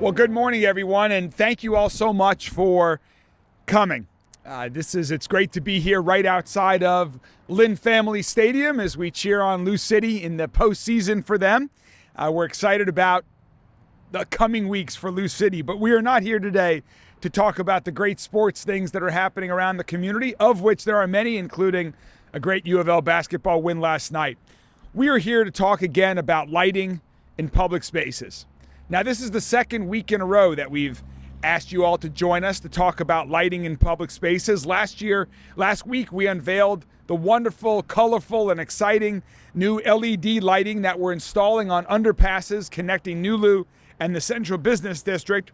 Well, good morning, everyone, and thank you all so much for coming. It's great to be here right outside of Lynn Family Stadium as we cheer on Lou City in the postseason for them. We're excited about the coming weeks for Lou City, but we are not here today to talk about the great sports things that are happening around the community, of which there are many, including a great U of L basketball win last night. We are here to talk again about lighting in public spaces. Now, this is the second week in a row that we've asked you all to join us to talk about lighting in public spaces. Last week, we unveiled the wonderful, colorful, and exciting new LED lighting that we're installing on underpasses connecting New Lou and the Central Business District.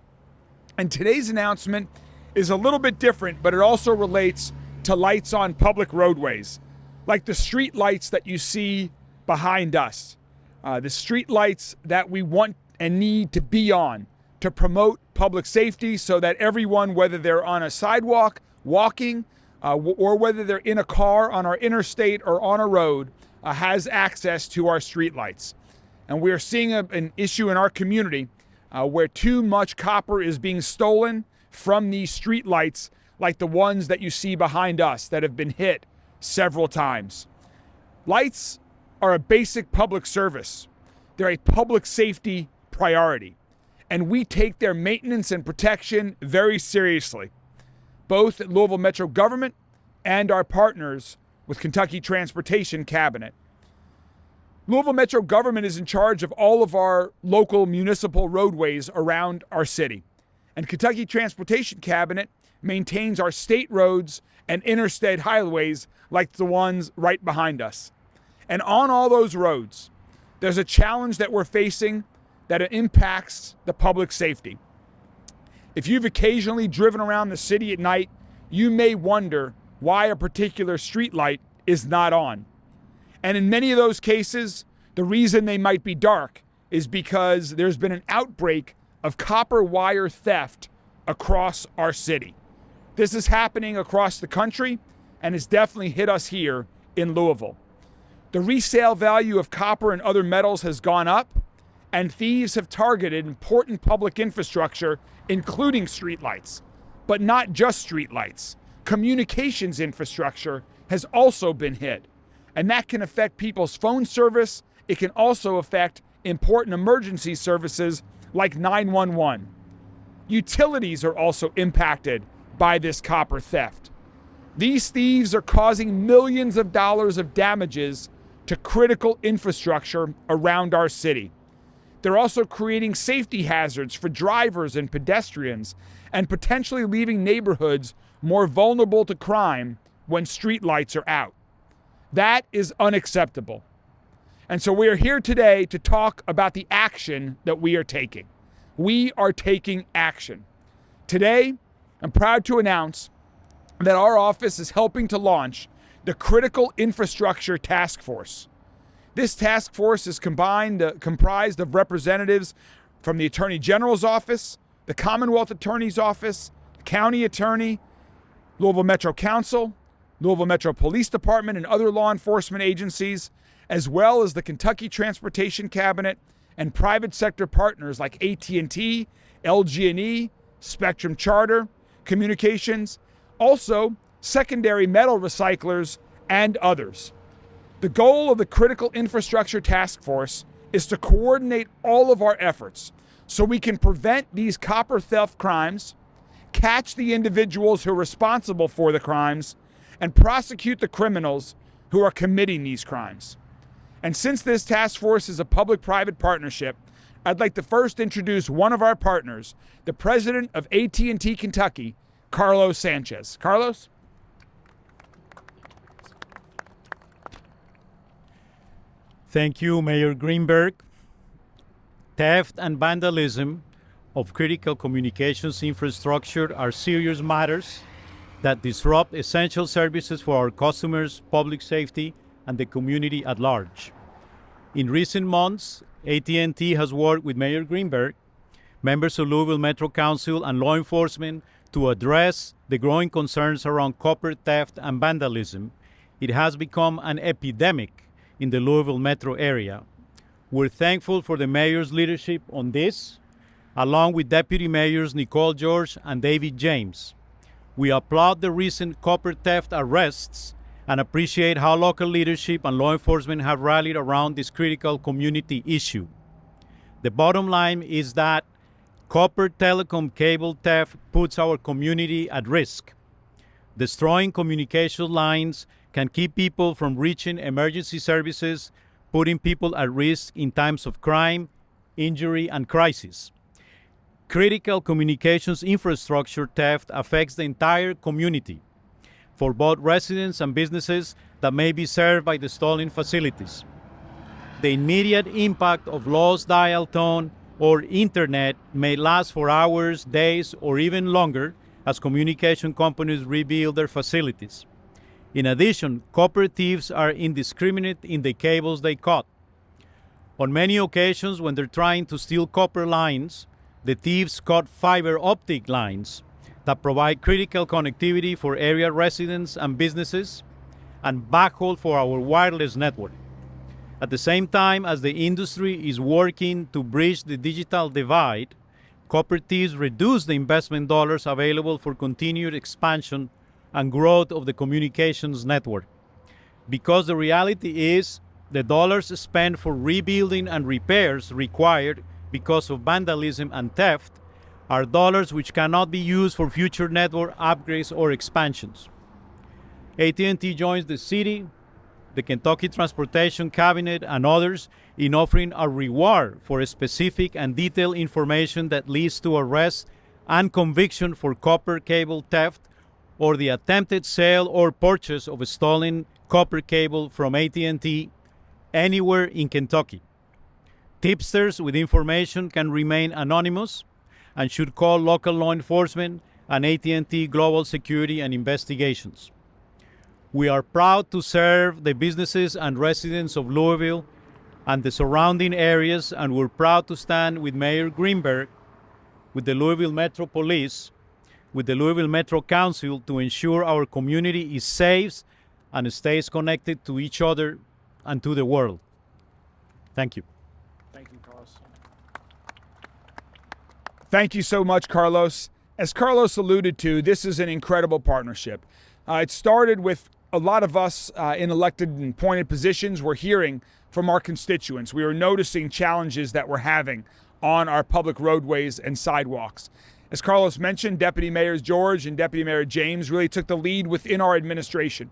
And today's announcement is a little bit different, but it also relates to lights on public roadways, like the street lights that you see behind us. The street lights that we want and need to be on to promote public safety so that everyone, whether they're on a sidewalk, walking, or whether they're in a car on our interstate or on a road, has access to our street lights. And we are seeing an issue in our community where too much copper is being stolen from these street lights, like the ones that you see behind us that have been hit several times. Lights are a basic public service. They're a public safety priority, and we take their maintenance and protection very seriously, both at Louisville Metro government and our partners with Kentucky Transportation Cabinet. Louisville Metro government is in charge of all of our local municipal roadways around our city, and Kentucky Transportation Cabinet maintains our state roads and interstate highways like the ones right behind us. And on all those roads, there's a challenge that we're facing that impacts the public safety. If you've occasionally driven around the city at night, you may wonder why a particular street light is not on. And in many of those cases, the reason they might be dark is because there's been an outbreak of copper wire theft across our city. This is happening across the country and has definitely hit us here in Louisville. The resale value of copper and other metals has gone up, and thieves have targeted important public infrastructure, including streetlights, but not just streetlights. Communications infrastructure has also been hit, and that can affect people's phone service. It can also affect important emergency services like 911. Utilities are also impacted by this copper theft. These thieves are causing millions of dollars of damages to critical infrastructure around our city. They're also creating safety hazards for drivers and pedestrians and potentially leaving neighborhoods more vulnerable to crime when street lights are out. That is unacceptable. And so we are here today to talk about the action that we are taking. We are taking action. Today, I'm proud to announce that our office is helping to launch the Critical Infrastructure Task Force. This task force is comprised of representatives from the Attorney General's office, the Commonwealth Attorney's office, the County Attorney, Louisville Metro Council, Louisville Metro Police Department, and other law enforcement agencies, as well as the Kentucky Transportation Cabinet and private sector partners like AT&T, LG&E, Spectrum Charter, Communications, also secondary metal recyclers, and others. The goal of the Critical Infrastructure Task Force is to coordinate all of our efforts so we can prevent these copper theft crimes, catch the individuals who are responsible for the crimes, and prosecute the criminals who are committing these crimes. And since this task force is a public-private partnership, I'd like to first introduce one of our partners, the president of AT&T Kentucky, Carlos Sanchez. Carlos? Thank you, Mayor Greenberg. Theft and vandalism of critical communications infrastructure are serious matters that disrupt essential services for our customers, public safety, and the community at large. In recent months, AT&T has worked with Mayor Greenberg, members of Louisville Metro Council, and law enforcement to address the growing concerns around copper theft and vandalism. It has become an epidemic in the Louisville metro area. We're thankful for the mayor's leadership on this. along with Deputy Mayors Nicole George and David James. We applaud the recent copper theft arrests and appreciate how local leadership and law enforcement have rallied around this critical community issue. The bottom line is that copper telecom cable theft puts our community at risk. Destroying communication lines can keep people from reaching emergency services, putting people at risk in times of crime, injury, and crisis. Critical communications infrastructure theft affects the entire community, for both residents and businesses that may be served by the stolen facilities. The immediate impact of lost dial tone or internet may last for hours, days, or even longer as communication companies rebuild their facilities. In addition, copper thieves are indiscriminate in the cables they cut. On many occasions, when they're trying to steal copper lines, the thieves cut fiber optic lines that provide critical connectivity for area residents and businesses and backhaul for our wireless network. At the same time as the industry is working to bridge the digital divide, copper thieves reduce the investment dollars available for continued expansion and growth of the communications network. Because the reality is, the dollars spent for rebuilding and repairs required because of vandalism and theft are dollars which cannot be used for future network upgrades or expansions. AT&T joins the city, the Kentucky Transportation Cabinet, and others in offering a reward for specific and detailed information that leads to arrest and conviction for copper cable theft or the attempted sale or purchase of a stolen copper cable from AT&T anywhere in Kentucky. Tipsters with information can remain anonymous and should call local law enforcement and AT&T Global Security and Investigations. We are proud to serve the businesses and residents of Louisville and the surrounding areas, and we're proud to stand with Mayor Greenberg, with the Louisville Metro Police, with the Louisville Metro Council to ensure our community is safe and stays connected to each other and to the world. Thank you. Thank you, Carlos. Thank you so much, Carlos. As Carlos alluded to, this is an incredible partnership. It started with a lot of us in elected and appointed positions. We're hearing from our constituents. We are noticing challenges that we're having on our public roadways and sidewalks. As Carlos mentioned, Deputy Mayors George and Deputy Mayor James really took the lead within our administration.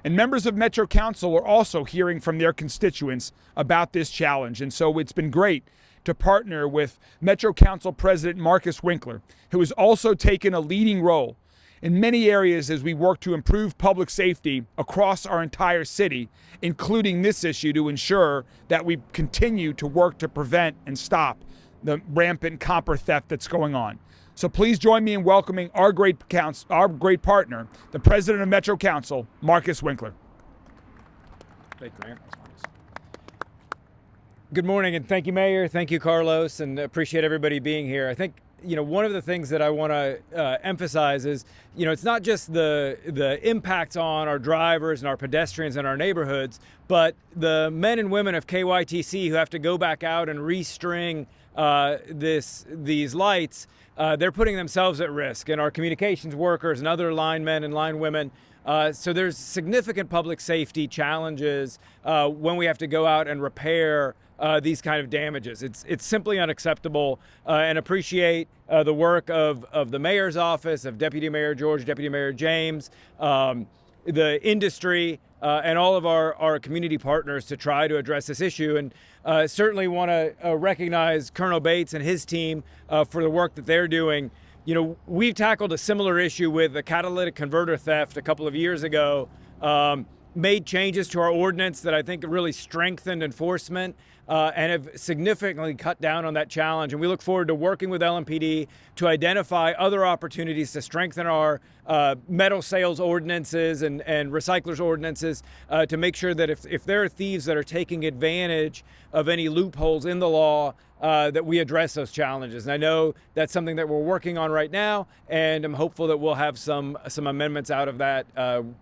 And members of Metro Council are also hearing from their constituents about this challenge. And so it's been great to partner with Metro Council President Marcus Winkler, who has also taken a leading role in many areas as we work to improve public safety across our entire city, including this issue to ensure that we continue to work to prevent and stop the rampant copper theft that's going on. So please join me in welcoming our great partner, the President of Metro Council, Marcus Winkler. Thank you, Mayor. Good morning, and thank you, Mayor. Thank you, Carlos, and appreciate everybody being here. I think, one of the things that I want to emphasize is, it's not just the impact on our drivers and our pedestrians in our neighborhoods, but the men and women of KYTC who have to go back out and restring these lights. They're putting themselves at risk, and our communications workers and other linemen and linewomen. So there's significant public safety challenges when we have to go out and repair these kind of damages. It's simply unacceptable, and appreciate the work of the mayor's office, of Deputy Mayor George, Deputy Mayor James, the industry, and all of our community partners to try to address this issue. And certainly want to recognize Colonel Bates and his team for the work that they're doing. We've tackled a similar issue with the catalytic converter theft a couple of years ago, made changes to our ordinance that I think really strengthened enforcement and have significantly cut down on that challenge. And we look forward to working with LMPD to identify other opportunities to strengthen our metal sales ordinances and recyclers ordinances to make sure that if there are thieves that are taking advantage of any loopholes in the law, that we address those challenges. And I know that's something that we're working on right now, and I'm hopeful that we'll have some amendments out of that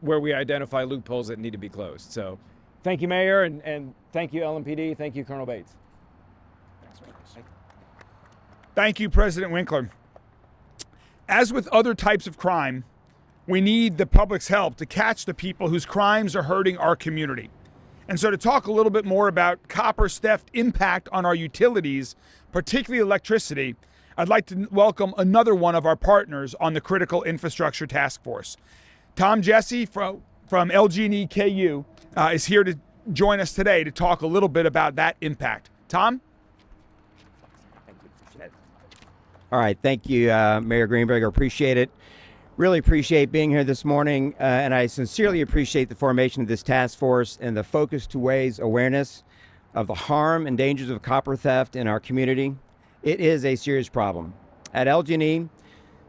where we identify loopholes that need to be closed. So thank you, Mayor, and thank you, LMPD. Thank you, Colonel Bates. Thank you, President Winkler. As with other types of crime, we need the public's help to catch the people whose crimes are hurting our community. And so to talk a little bit more about copper theft impact on our utilities, particularly electricity, I'd like to welcome another one of our partners on the Critical Infrastructure Task Force. Tom Jesse from LG&E KU is here to join us today to talk a little bit about that impact. Tom? All right, thank you, Mayor Greenberg. I appreciate it. Really appreciate being here this morning, and I sincerely appreciate the formation of this task force and the focus to raise awareness of the harm and dangers of copper theft in our community. It is a serious problem. At LG&E,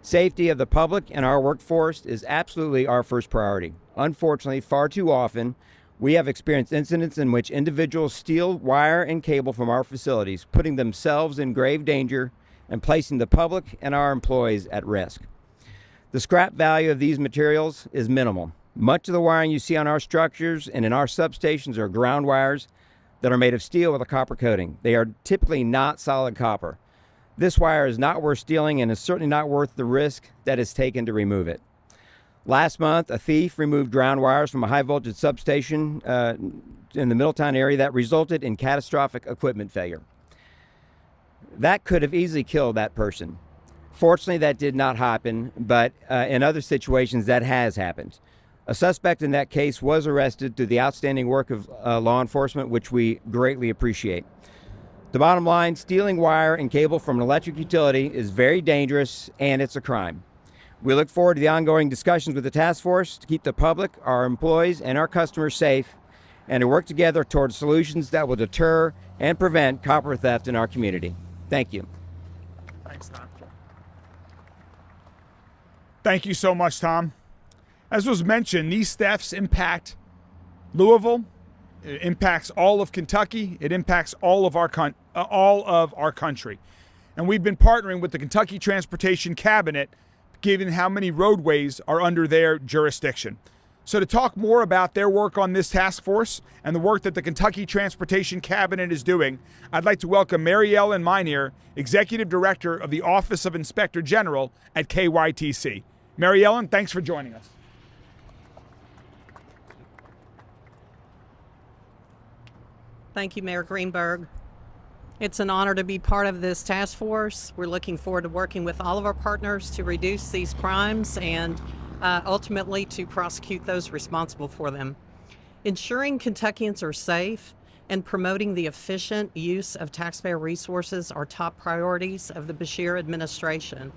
safety of the public and our workforce is absolutely our first priority. Unfortunately, far too often, we have experienced incidents in which individuals steal wire and cable from our facilities, putting themselves in grave danger and placing the public and our employees at risk. The scrap value of these materials is minimal. Much of the wiring you see on our structures and in our substations are ground wires that are made of steel with a copper coating. They are typically not solid copper. This wire is not worth stealing and is certainly not worth the risk that is taken to remove it. Last month, a thief removed ground wires from a high voltage substation in the Middletown area that resulted in catastrophic equipment failure. That could have easily killed that person. Fortunately, that did not happen, but in other situations, that has happened. A suspect in that case was arrested through the outstanding work of law enforcement, which we greatly appreciate. The bottom line, stealing wire and cable from an electric utility is very dangerous, and it's a crime. We look forward to the ongoing discussions with the task force to keep the public, our employees, and our customers safe, and to work together towards solutions that will deter and prevent copper theft in our community. Thank you. Thanks, Tom. Thank you so much, Tom. As was mentioned, these thefts impact Louisville. It impacts all of Kentucky. It impacts all of our country. And we've been partnering with the Kentucky Transportation Cabinet, given how many roadways are under their jurisdiction. So to talk more about their work on this task force and the work that the Kentucky Transportation Cabinet is doing, I'd like to welcome Mary Ellen Meineer, Executive Director of the Office of Inspector General at KYTC. Mary Ellen, thanks for joining us. Thank you, Mayor Greenberg. It's an honor to be part of this task force. We're looking forward to working with all of our partners to reduce these crimes and ultimately to prosecute those responsible for them. Ensuring Kentuckians are safe and promoting the efficient use of taxpayer resources are top priorities of the Beshear administration.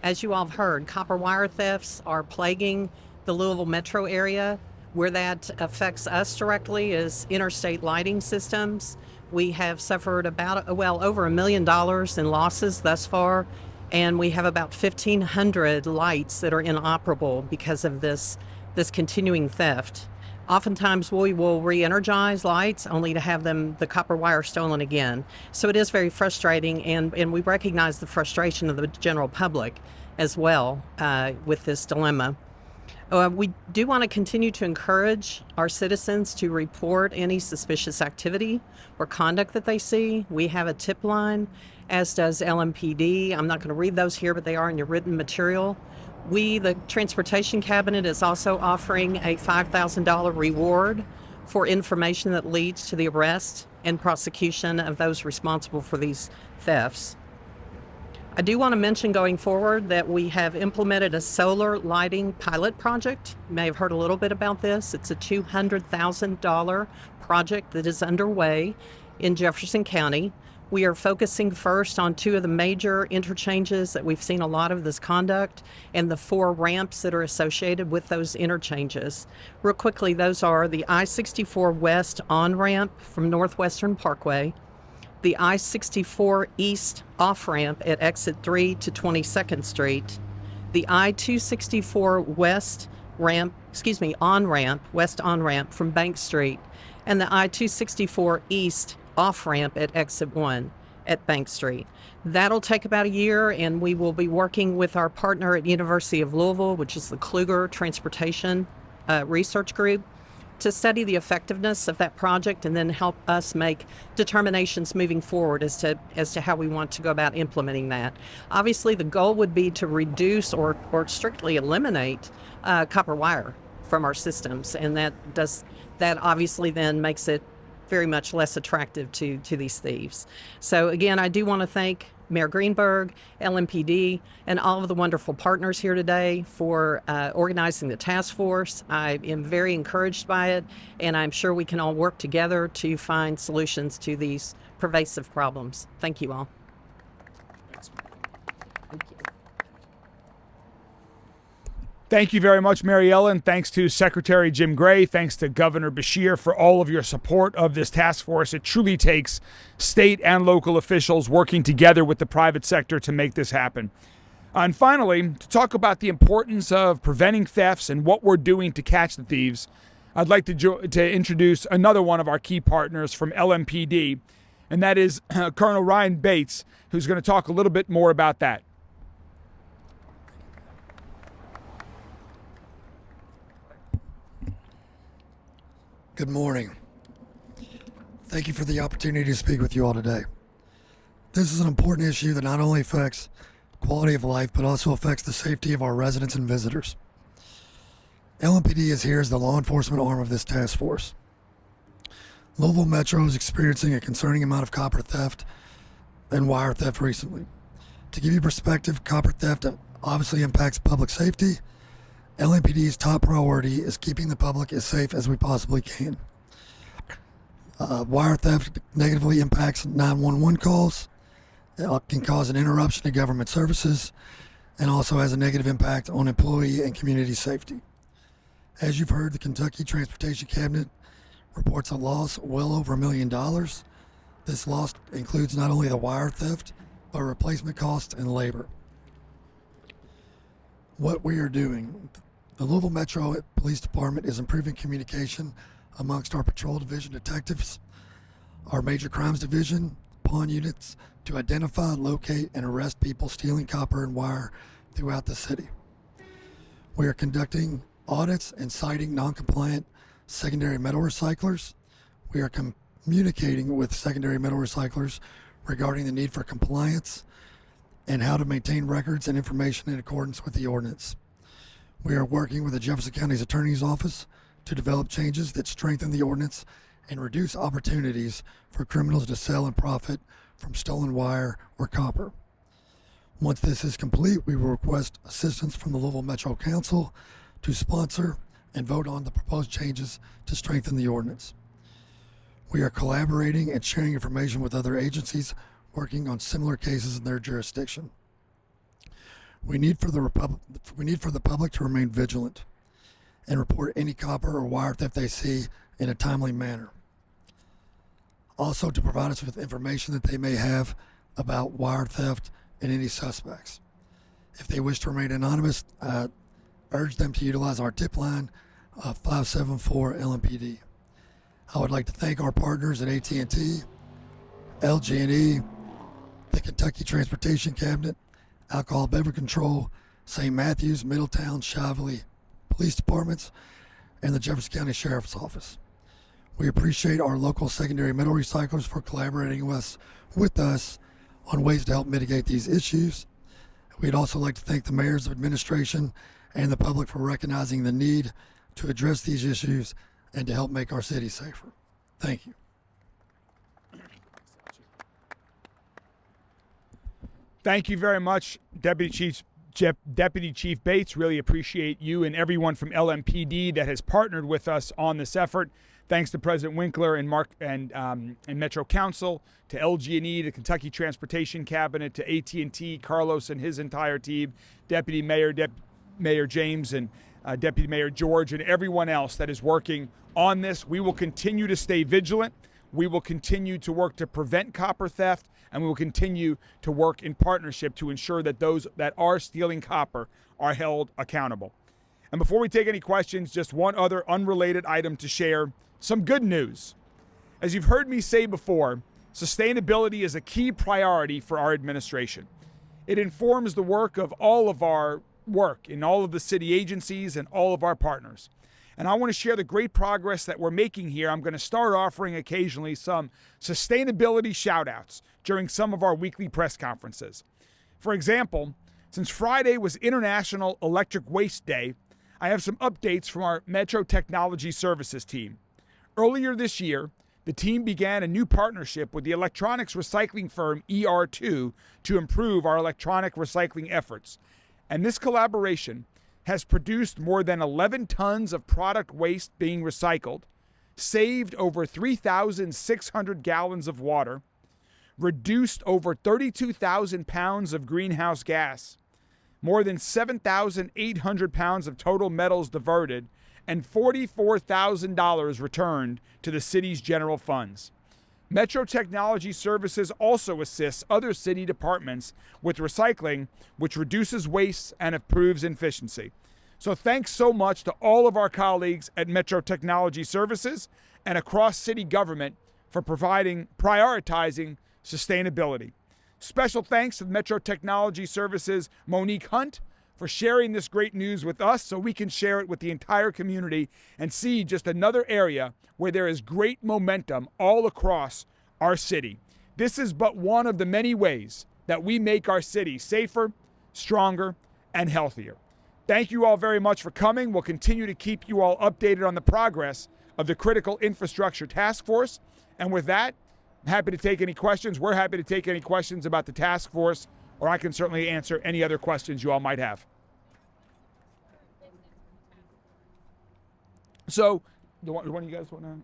As you all have heard, copper wire thefts are plaguing the Louisville metro area. Where that affects us directly is interstate lighting systems. We have suffered about, over $1 million in losses thus far, and we have about 1,500 lights that are inoperable because of this continuing theft. Oftentimes we will re-energize lights only to have the copper wire stolen again. So it is very frustrating, and we recognize the frustration of the general public as well with this dilemma. We do want to continue to encourage our citizens to report any suspicious activity or conduct that they see. We have a tip line, as does LMPD. I'm not going to read those here, but they are in your written material. The Transportation Cabinet, is also offering a $5,000 reward for information that leads to the arrest and prosecution of those responsible for these thefts. I do want to mention going forward that we have implemented a solar lighting pilot project. You may have heard a little bit about this. It's a $200,000 project that is underway in Jefferson County. We are focusing first on 2 of the major interchanges that we've seen a lot of this conduct and the 4 ramps that are associated with those interchanges. Real quickly, those are the I-64 West on-ramp from Northwestern Parkway, the I-64 East off-ramp at exit 3 to 22nd Street, the I-264 West on-ramp, west on-ramp from Bank Street, and the I-264 East off-ramp at exit 1 at Bank Street. That'll take about a year, and we will be working with our partner at University of Louisville, which is the Kluger Transportation Research Group, to study the effectiveness of that project and then help us make determinations moving forward as to how we want to go about implementing that. Obviously, the goal would be to reduce or strictly eliminate copper wire from our systems, and that obviously then makes it very much less attractive to these thieves. So again, I do want to thank Mayor Greenberg, LMPD, and all of the wonderful partners here today for organizing the task force. I am very encouraged by it, and I'm sure we can all work together to find solutions to these pervasive problems. Thank you all. Thank you very much, Mary Ellen. Thanks to Secretary Jim Gray. Thanks to Governor Beshear for all of your support of this task force. It truly takes state and local officials working together with the private sector to make this happen. And finally, to talk about the importance of preventing thefts and what we're doing to catch the thieves, I'd like to introduce another one of our key partners from LMPD, and that is Colonel Ryan Bates, who's going to talk a little bit more about that. Good morning. Thank you for the opportunity to speak with you all today. This is an important issue that not only affects quality of life, but also affects the safety of our residents and visitors. LMPD is here as the law enforcement arm of this task force. Louisville Metro is experiencing a concerning amount of copper theft and wire theft recently. To give you perspective, copper theft obviously impacts public safety. LMPD's top priority is keeping the public as safe as we possibly can. Wire theft negatively impacts 911 calls, can cause an interruption to government services, and also has a negative impact on employee and community safety. As you've heard, the Kentucky Transportation Cabinet reports a loss well over $1 million. This loss includes not only the wire theft, but replacement costs and labor. What we are doing, the Louisville Metro Police Department is improving communication amongst our patrol division detectives, our major crimes division, pawn units, to identify, locate, and arrest people stealing copper and wire throughout the city. We are conducting audits and citing non-compliant secondary metal recyclers. We are communicating with secondary metal recyclers regarding the need for compliance and how to maintain records and information in accordance with the ordinance. We are working with the Jefferson County's Attorney's Office to develop changes that strengthen the ordinance and reduce opportunities for criminals to sell and profit from stolen wire or copper. Once this is complete, we will request assistance from the Louisville Metro Council to sponsor and vote on the proposed changes to strengthen the ordinance. We are collaborating and sharing information with other agencies working on similar cases in their jurisdiction. We need for the public to remain vigilant and report any copper or wire theft they see in a timely manner. Also, to provide us with information that they may have about wire theft and any suspects. If they wish to remain anonymous, urge them to utilize our tip line 574 LMPD. I would like to thank our partners at AT&T, LG&E, the Kentucky Transportation Cabinet, Alcohol Beverage Control, St. Matthews, Middletown, Shively Police Departments, and the Jefferson County Sheriff's Office. We appreciate our local secondary metal recyclers for collaborating with us on ways to help mitigate these issues. We'd also like to thank the mayors of administration and the public for recognizing the need to address these issues and to help make our city safer. Thank you. Thank you very much, Deputy Chief Bates. Really appreciate you and everyone from LMPD that has partnered with us on this effort. Thanks to President Winkler and Mark and Metro Council, to LG&E, the Kentucky Transportation Cabinet, to AT&T, Carlos and his entire team, Deputy Mayor, Mayor James, and Deputy Mayor George, and everyone else that is working on this. We will continue to stay vigilant. We will continue to work to prevent copper theft, and we will continue to work in partnership to ensure that those that are stealing copper are held accountable. And before we take any questions, just one other unrelated item to share, some good news. As you've heard me say before, sustainability is a key priority for our administration. It informs the work of all of our work in all of the city agencies and all of our partners. and I want to share the great progress that we're making here. I'm going to start offering occasionally some sustainability shout-outs during some of our weekly press conferences. For example, since Friday was International Electric Waste Day, I have some updates from our Metro Technology Services team. Earlier this year, the team began a new partnership with the electronics recycling firm ER2 to improve our electronic recycling efforts. And this collaboration has produced more than 11 tons of product waste being recycled, saved over 3,600 gallons of water, reduced over 32,000 pounds of greenhouse gas, more than 7,800 pounds of total metals diverted, and $44,000 returned to the city's general funds. Metro Technology Services also assists other city departments with recycling, which reduces waste and improves efficiency. So thanks so much to all of our colleagues at Metro Technology Services and across city government for prioritizing sustainability. Special thanks to Metro Technology Services' Monique Hunt for sharing this great news with us so we can share it with the entire community and see just another area where there is great momentum all across our city. This is but one of the many ways that we make our city safer, stronger, and healthier. Thank you all very much for coming. We'll continue to keep you all updated on the progress of the Critical Infrastructure Task Force. And with that, I'm happy to take any questions. We're happy to take any questions about the task force, or I can certainly answer any other questions you all might have. So, the one you guys want to?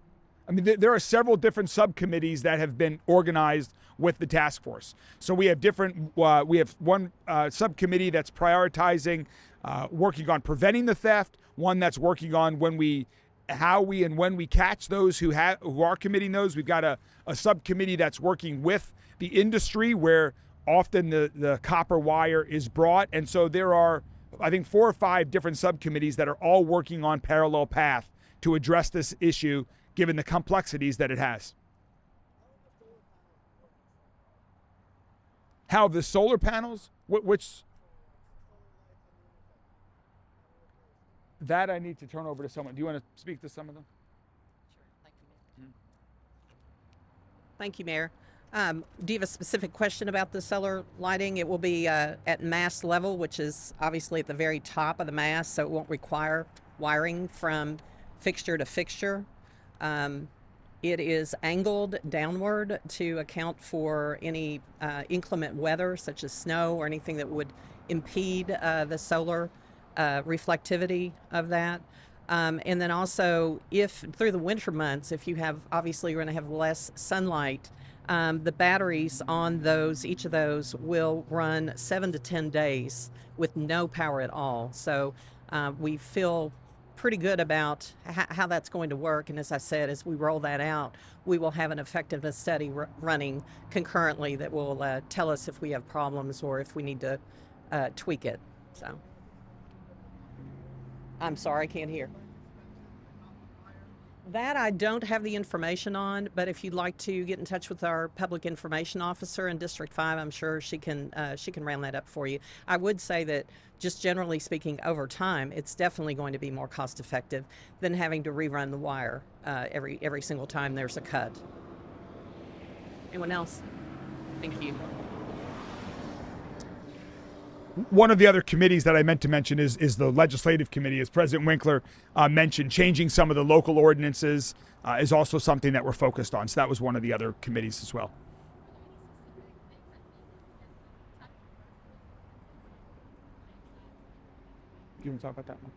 I mean, there are several different subcommittees that have been organized with the task force. So we have we have one subcommittee that's prioritizing working on preventing the theft, one that's working on how we and when we catch those who are committing those. We've got a subcommittee that's working with the industry where often the copper wire is brought. And so there are, I think, 4 or 5 different subcommittees that are all working on parallel path to address this issue, given the complexities that it has. How the solar panels, which that I need to turn over to someone. Do you want to speak to some of them? Sure. Thank you, Mayor. Do you have a specific question about the solar lighting? It will be at mast level, which is obviously at the very top of the mast, so it won't require wiring from fixture to fixture. It is angled downward to account for any inclement weather, such as snow or anything that would impede the solar reflectivity of that. And then also, if through the winter months, if you have, obviously you're going to have less sunlight, the batteries on each of those will run 7 to 10 days with no power at all. So we feel pretty good about how that's going to work. And as I said, as we roll that out, we will have an effectiveness study running concurrently that will tell us if we have problems or if we need to tweak it. So, I'm sorry, I can't hear. That I don't have the information on, but if you'd like to get in touch with our public information officer in District 5, I'm sure she can round that up for you. I would say that just generally speaking, over time, it's definitely going to be more cost effective than having to rerun the wire every single time there's a cut. Anyone else? Thank you. One of the other committees that I meant to mention is the legislative committee. As President Winkler mentioned, changing some of the local ordinances is also something that we're focused on. So that was one of the other committees as well. You want to talk about that one?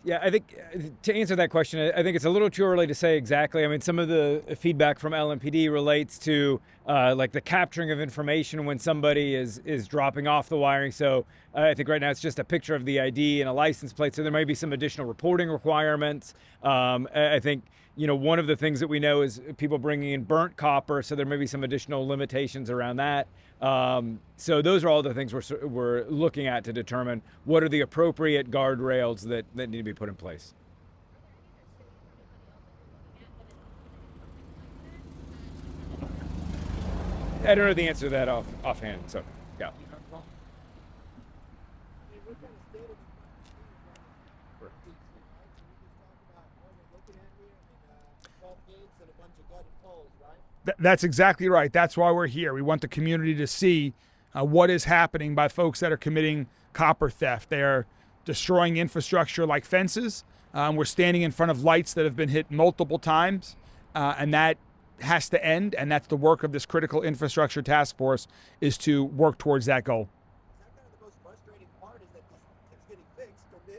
Yeah, I think to answer that question, I think it's a little too early to say exactly. I mean, some of the feedback from LMPD relates to like the capturing of information when somebody is dropping off the wiring. So I think right now it's just a picture of the ID and a license plate. So there may be some additional reporting requirements. I think, you know, one of the things that we know is people bringing in burnt copper. So there may be some additional limitations around that. So those are all the things we're looking at to determine what are the appropriate guardrails that need to be put in place. I don't know the answer to that offhand, so yeah. That's exactly right. That's why we're here. We want the community to see what is happening by folks that are committing copper theft. They are destroying infrastructure like fences. We're standing in front of lights that have been hit multiple times, and that has to end. And that's the work of this critical infrastructure task force, is to work towards that goal. Is that kind of the most frustrating part, is that it's getting fixed, but then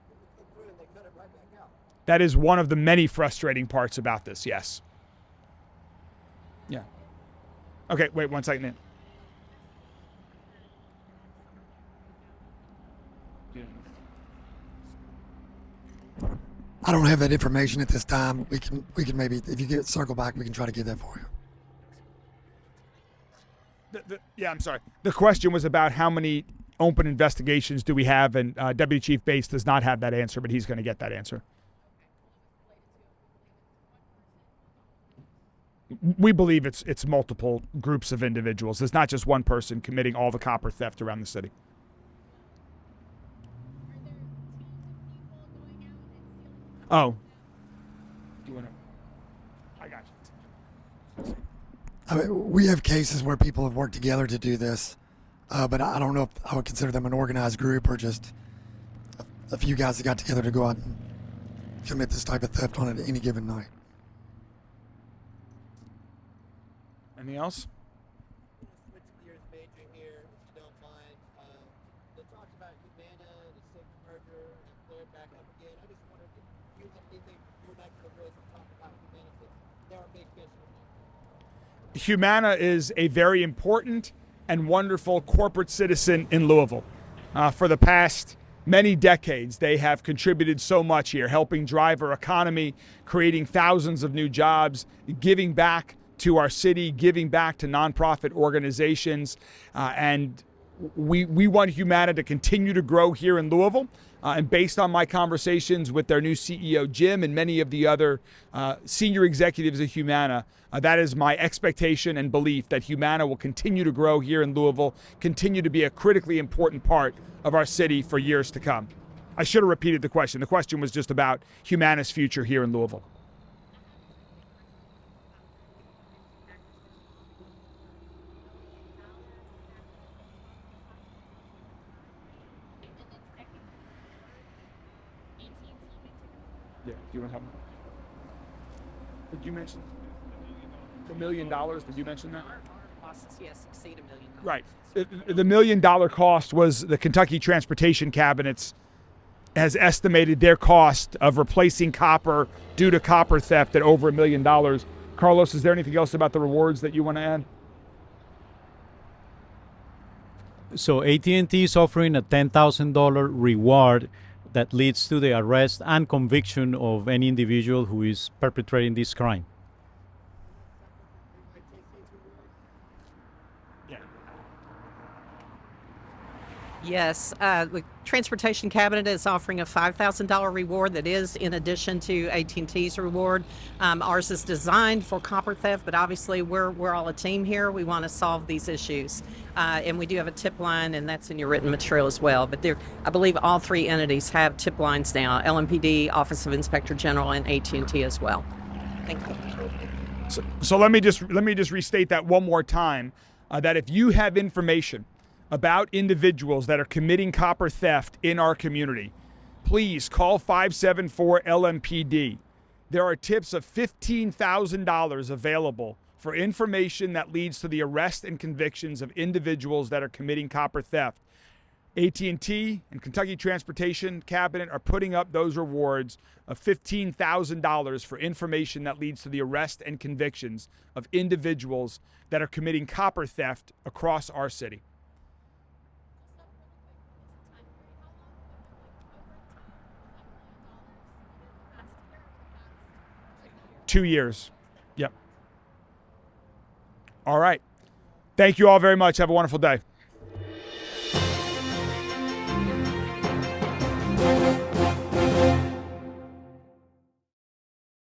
they come through and they cut it right back out? That is one of the many frustrating parts about this, yes. Yeah. Okay, wait 1 second. I don't have that information at this time. We can maybe, if you get circle back, we can try to get that for you. Yeah, I'm sorry. The question was about how many open investigations do we have, and Deputy Chief Bates does not have that answer, but he's going to get that answer. We believe it's multiple groups of individuals. It's not just one person committing all the copper theft around the city. Oh. Do you want to? I got you. I mean, we have cases where people have worked together to do this, but I don't know if I would consider them an organized group or just a few guys that got together to go out and commit this type of theft on any given night. Anything else? Switch gears major here, if you don't mind. They talked about Humana, the Six merger, and flared back up again. I just wondered if you have anything you would like to raise and talk about Humana, since they're a big fish in the market. Humana is a very important and wonderful corporate citizen in Louisville. For the past many decades, they have contributed so much here, helping drive our economy, creating thousands of new jobs, giving back to our city, giving back to nonprofit organizations, and we want Humana to continue to grow here in Louisville. And based on my conversations with their new CEO, Jim, and many of the other senior executives of Humana, that is my expectation and belief that Humana will continue to grow here in Louisville, continue to be a critically important part of our city for years to come. I should have repeated the question. The question was just about Humana's future here in Louisville. Yeah, do you want to have? Did you mention the $1 million? Did you mention that? Our costs, yes, exceed $1 million. Right. The $1 million cost was the Kentucky Transportation Cabinets has estimated their cost of replacing copper due to copper theft at over $1 million. Carlos, is there anything else about the rewards that you want to add? So AT&T is offering a $10,000 reward that leads to the arrest and conviction of any individual who is perpetrating this crime. Yes, the Transportation Cabinet is offering a $5,000 reward that is in addition to AT&T's reward. Ours is designed for copper theft, but obviously we're all a team here. We want to solve these issues. And we do have a tip line, and that's in your written material as well. But I believe all three entities have tip lines now, LMPD, Office of Inspector General, and AT&T as well. Thank you. So let me just restate that one more time, that if you have information about individuals that are committing copper theft in our community, please call 574-LMPD. There are tips of $15,000 available for information that leads to the arrest and convictions of individuals that are committing copper theft. AT&T and Kentucky Transportation Cabinet are putting up those rewards of $15,000 for information that leads to the arrest and convictions of individuals that are committing copper theft across our city. 2 years. Yep. All right. Thank you all very much. Have a wonderful day.